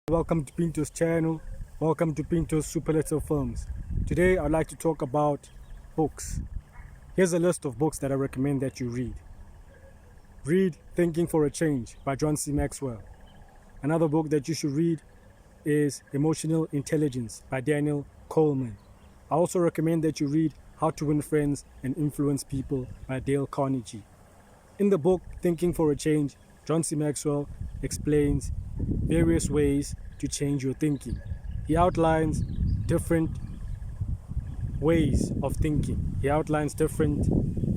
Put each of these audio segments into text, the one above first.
Welcome to Pinto's channel. Welcome to Pinto's Superlative Films. Today I'd like to talk about books. Here's a list of books that I recommend that you read. Read Thinking for a Change by John C. Maxwell. Another book that you should read is Emotional Intelligence by Daniel Coleman. I also recommend that you read How to Win Friends and Influence People by Dale Carnegie. In the book Thinking for a Change, John C. Maxwell explains various ways to change your thinking. He outlines different ways of thinking. He outlines different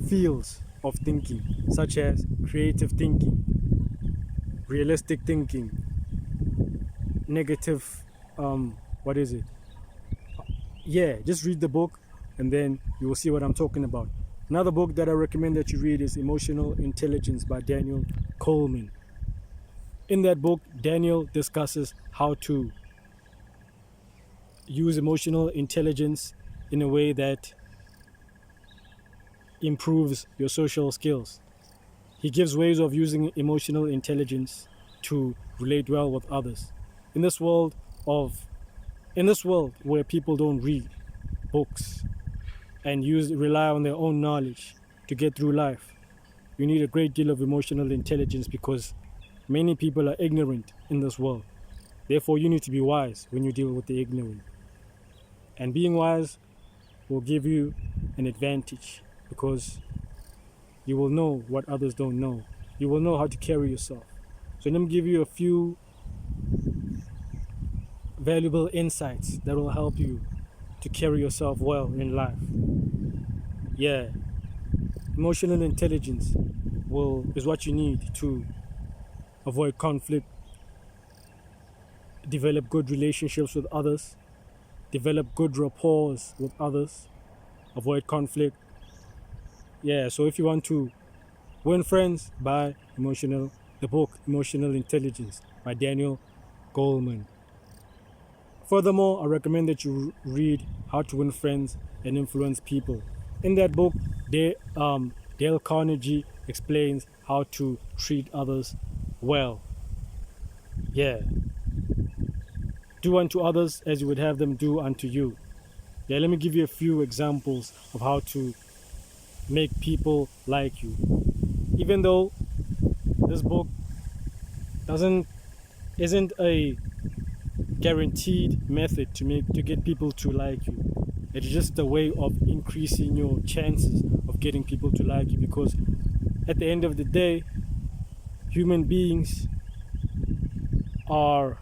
fields of thinking, such as creative thinking, realistic thinking, negative, what is it? Yeah, just read the book and then you will see what I'm talking about. Another book that I recommend that you read is Emotional Intelligence by Daniel Coleman. In that book, Daniel discusses how to use emotional intelligence in a way that improves your social skills. He gives ways of using emotional intelligence to relate well with others. In this world where people don't read books and rely on their own knowledge to get through life, you need a great deal of emotional intelligence because many people are ignorant in this world. Therefore, you need to be wise when you deal with the ignorant. And being wise will give you an advantage because you will know what others don't know. You will know how to carry yourself. So let me give you a few valuable insights that will help you to carry yourself well in life. Yeah, emotional intelligence is what you need to avoid conflict, develop good relationships with others, develop good rapport with others, avoid conflict. Yeah, so if you want to win friends, buy the book Emotional Intelligence by Daniel Goleman. Furthermore, I recommend that you read How to Win Friends and Influence People. In that book, Dale Carnegie explains how to treat others well. Yeah. Do unto others as you would have them do unto you. Yeah, let me give you a few examples of how to make people like you. Even though this book isn't a guaranteed method to get people to like you. It's just a way of increasing your chances of getting people to like you, because at the end of the day, human beings are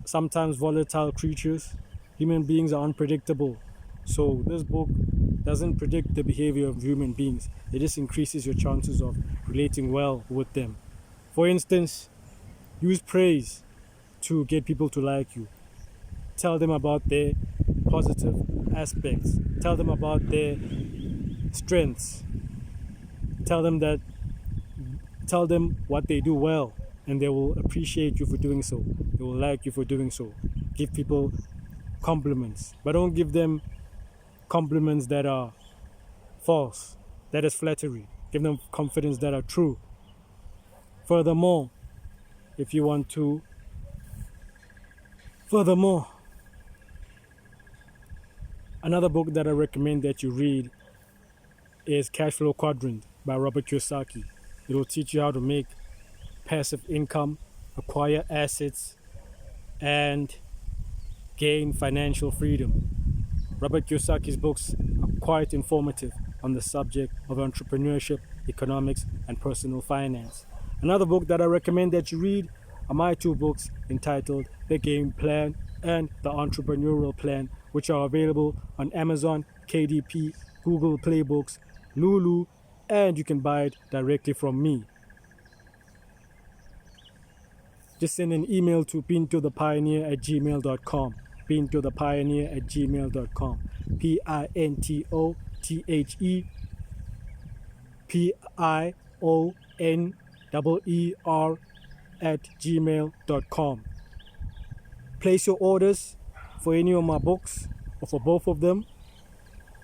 sometimes volatile creatures. Human beings are unpredictable. So this book doesn't predict the behavior of human beings. It just increases your chances of relating well with them. For instance, use praise to get people to like you. Tell them about their positive aspects. Tell them about their strengths. Tell them what they do well, and they will appreciate you for doing so. They will like you for doing so. Give people compliments, but don't give them compliments that are false. That is flattery. Give them confidence that are true. Furthermore, another book that I recommend that you read is Cash Flow Quadrant by Robert Kiyosaki. It will teach you how to make passive income, acquire assets, and gain financial freedom. Robert Kiyosaki's books are quite informative on the subject of entrepreneurship, economics, and personal finance. Another book that I recommend that you read are my two books entitled The Game Plan and The Entrepreneurial Plan, which are available on Amazon, KDP, Google Play Books, Lulu, and you can buy it directly from me. Just send an email to pintothepioneer@gmail.com. pintothepioneer@gmail.com. PINTOTHEPIONEER@gmail.com. Place your orders for any of my books or for both of them,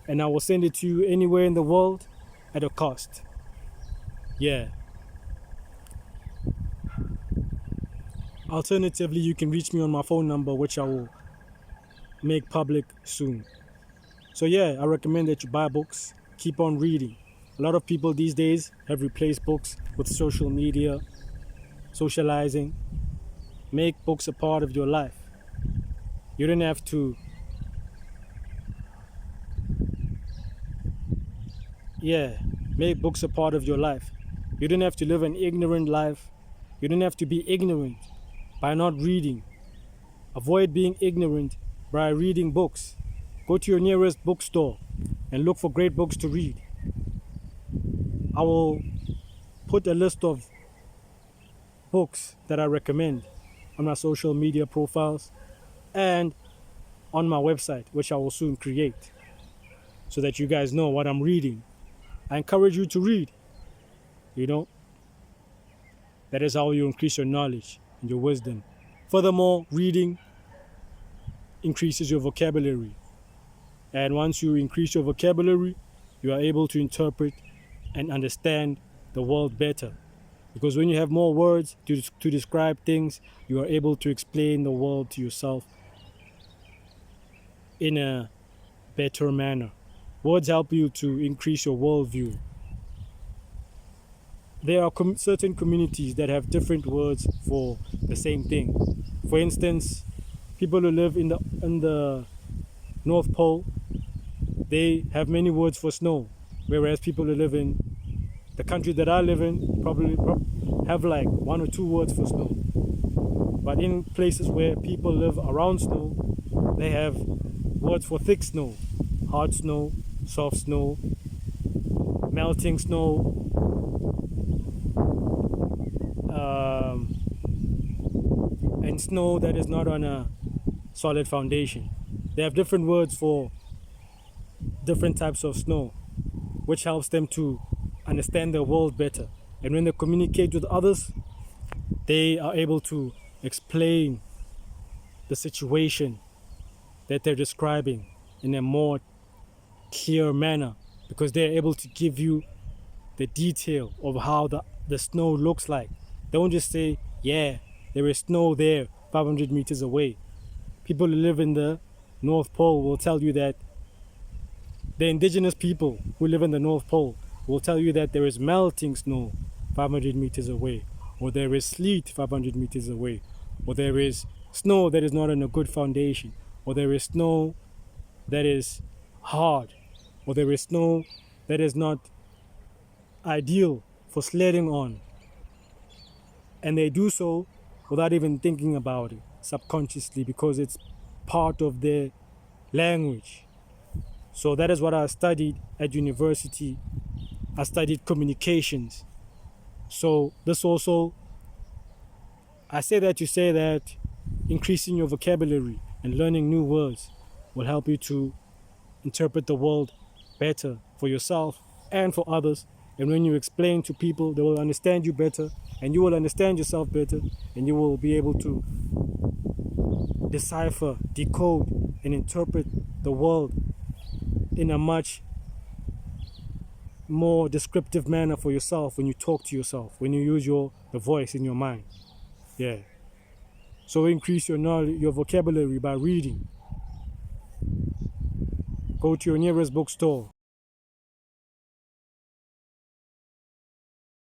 and I will send it to you anywhere in the world at a cost. Yeah. Alternatively, you can reach me on my phone number, which I will make public soon. So yeah, I recommend that you buy books, keep on reading. A lot of people these days have replaced books with social media, socializing. Make books a part of your life. You don't have to, yeah, make books a part of your life. You don't have to live an ignorant life. You don't have to be ignorant by not reading. Avoid being ignorant by reading books. Go to your nearest bookstore and look for great books to read. I will put a list of books that I recommend on my social media profiles and on my website, which I will soon create so that you guys know what I'm reading. I encourage you to read. You know, that is how you increase your knowledge and your wisdom. Furthermore, reading increases your vocabulary. And once you increase your vocabulary, you are able to interpret and understand the world better. Because when you have more words to describe things, you are able to explain the world to yourself in a better manner. Words help you to increase your worldview. There are certain communities that have different words for the same thing. For instance, people who live in the North Pole, they have many words for snow, whereas people who live in the country that I live in probably have like 1 or 2 words for snow. But in places where people live around snow, they have words for thick snow, hard snow, soft snow, melting snow, and snow that is not on a solid foundation. They have different words for different types of snow, which helps them to understand the world better. And when they communicate with others, they are able to explain the situation that they're describing in a more clear manner, because they're able to give you the detail of how the snow looks like. They won't just say, yeah, there is snow there 500 meters away. People who live in the North Pole will tell you that the indigenous people who live in the North Pole will tell you that there is melting snow 500 meters away, or there is sleet 500 meters away, or there is snow that is not on a good foundation, or there is snow that is hard, or there is snow that is not ideal for sledding on. And they do so without even thinking about it, subconsciously, because it's part of their language. So that is what I studied at university. I studied communications. So this also, I say that to say that increasing your vocabulary and learning new words will help you to interpret the world better for yourself and for others. And when you explain to people, they will understand you better, and you will understand yourself better, and you will be able to decipher, decode, and interpret the world in a much more descriptive manner for yourself when you talk to yourself, when you use the voice in your mind. Yeah. So increase your knowledge, your vocabulary by reading. Go to your nearest bookstore.